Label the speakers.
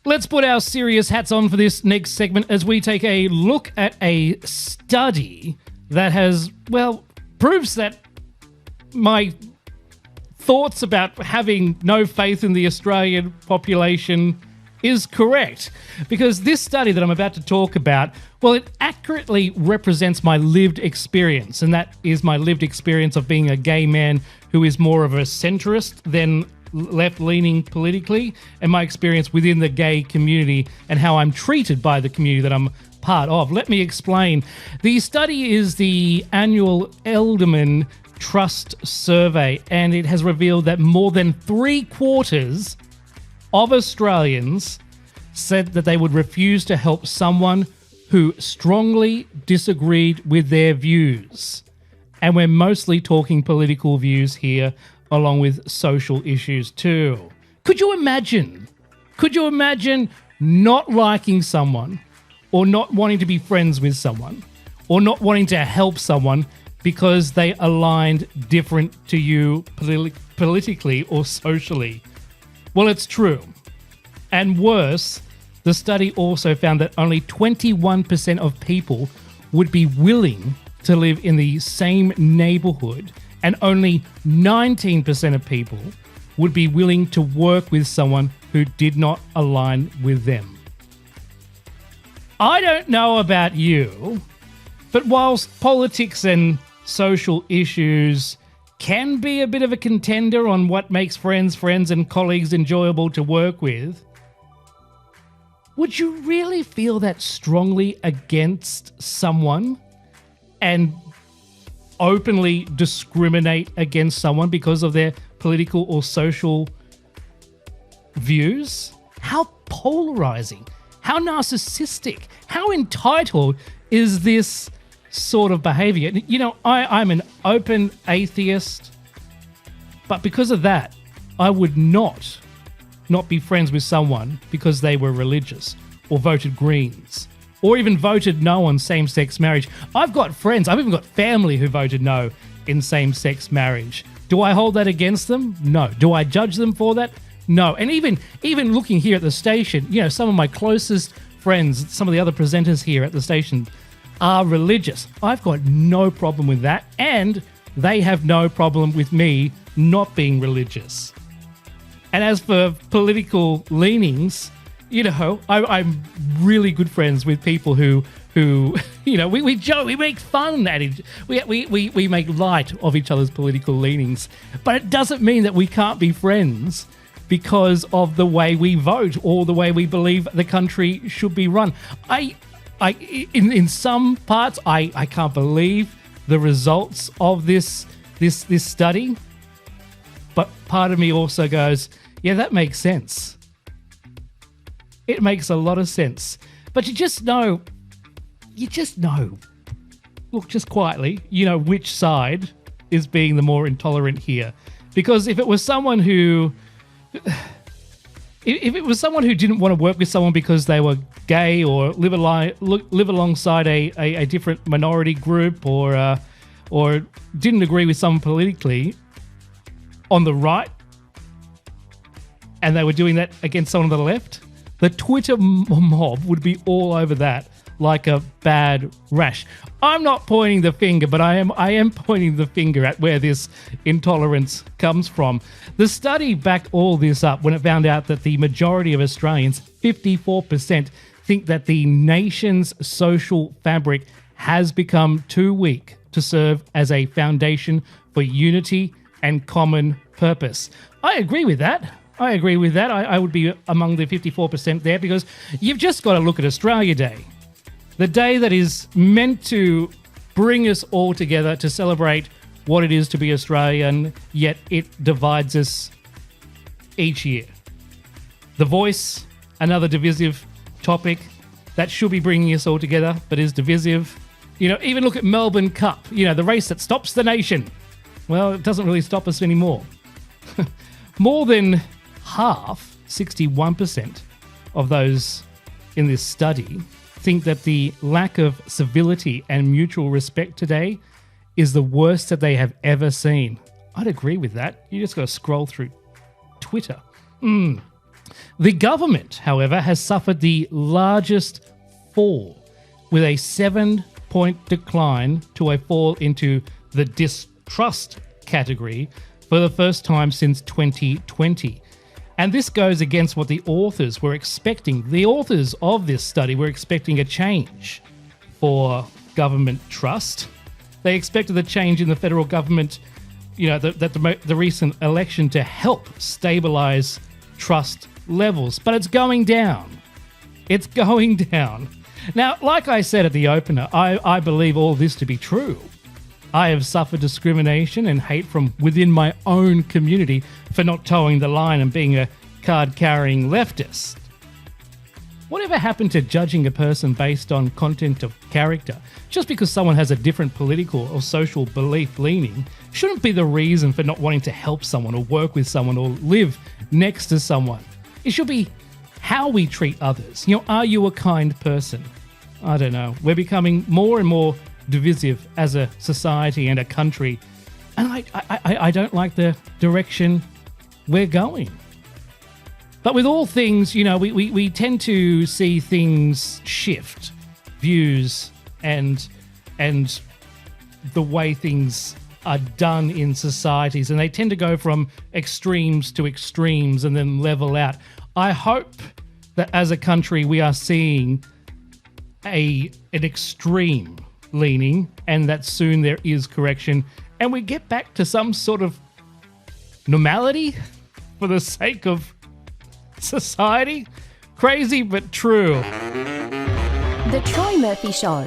Speaker 1: Let's put our serious hats on for this next segment as we take a look at a study that has, well, proves that my thoughts about having no faith in the Australian population is correct. Because this study that I'm about to talk about, well, it accurately represents my lived experience, and that is my lived experience of being a gay man who is more of a centrist than left-leaning politically, and my experience within the gay community and how I'm treated by the community that I'm part of. Let me explain. The study is the annual Edelman Trust Survey, and it has revealed that more than 3/4 of Australians said that they would refuse to help someone who strongly disagreed with their views. And we're mostly talking political views here, along with social issues too. Could you imagine not liking someone, or not wanting to be friends with someone, or not wanting to help someone because they aligned different to you politically or socially? Well, it's true. And worse, the study also found that only 21% of people would be willing to live in the same neighbourhood, and only 19% of people would be willing to work with someone who did not align with them. I don't know about you, but whilst politics and social issues can be a bit of a contender on what makes friends and colleagues enjoyable to work with, would you really feel that strongly against someone and openly discriminate against someone because of their political or social views? How polarizing, how narcissistic, how entitled is this sort of behavior? You know, I'm an open atheist, but because of that, I would not be friends with someone because they were religious or voted Greens or even voted no on same-sex marriage. I've got friends, I've even got family who voted no in same-sex marriage. Do I hold that against them? No. Do I judge them for that? No. And even looking here at the station, you know, some of my closest friends, some of the other presenters here at the station are religious. I've got no problem with that, and they have no problem with me not being religious. And as for political leanings, you know, I'm really good friends with people who you know, we joke, we make fun at it, we make light of each other's political leanings, but it doesn't mean that we can't be friends because of the way we vote or the way we believe the country should be run. In some parts, I can't believe the results of this study, but part of me also goes, yeah, that makes sense. It makes a lot of sense. But you just know, look, just quietly, you know which side is being the more intolerant here. Because if it was someone who didn't want to work with someone because they were gay or live alongside a different minority group or didn't agree with someone politically on the right, and they were doing that against someone on the left, the Twitter mob would be all over that like a bad rash. I'm not pointing the finger, but I am pointing the finger at where this intolerance comes from. The study backed all this up when it found out that the majority of Australians, 54%, think that the nation's social fabric has become too weak to serve as a foundation for unity and common purpose. I agree with that. I would be among the 54% there, because you've just got to look at Australia Day. The day that is meant to bring us all together to celebrate what it is to be Australian, yet it divides us each year. The Voice, another divisive topic that should be bringing us all together, but is divisive. You know, even look at Melbourne Cup, you know, the race that stops the nation. Well, it doesn't really stop us anymore. More than half, 61% of those in this study think that the lack of civility and mutual respect today is the worst that they have ever seen. I'd agree with that. You just got to scroll through Twitter. The government, however, has suffered the largest fall, with a 7-point decline to a fall into the distrust category for the first time since 2020. And this goes against what the authors were expecting. The authors of this study were expecting a change for government trust. They expected the change in the federal government, the recent election to help stabilise trust levels. But it's going down. It's going down. Now, like I said at the opener, I believe all this to be true. I have suffered discrimination and hate from within my own community for not towing the line and being a card-carrying leftist. Whatever happened to judging a person based on content of character? Just because someone has a different political or social belief leaning shouldn't be the reason for not wanting to help someone or work with someone or live next to someone. It should be how we treat others. Are you a kind person? I don't know. We're becoming more and more divisive as a society and a country. And I don't like the direction we're going. But with all things, we tend to see things shift, views and the way things are done in societies. And they tend to go from extremes to extremes and then level out. I hope that as a country we are seeing an extreme leaning and that soon there is correction and we get back to some sort of normality for the sake of society. Crazy but true.
Speaker 2: The Troy Murphy Show.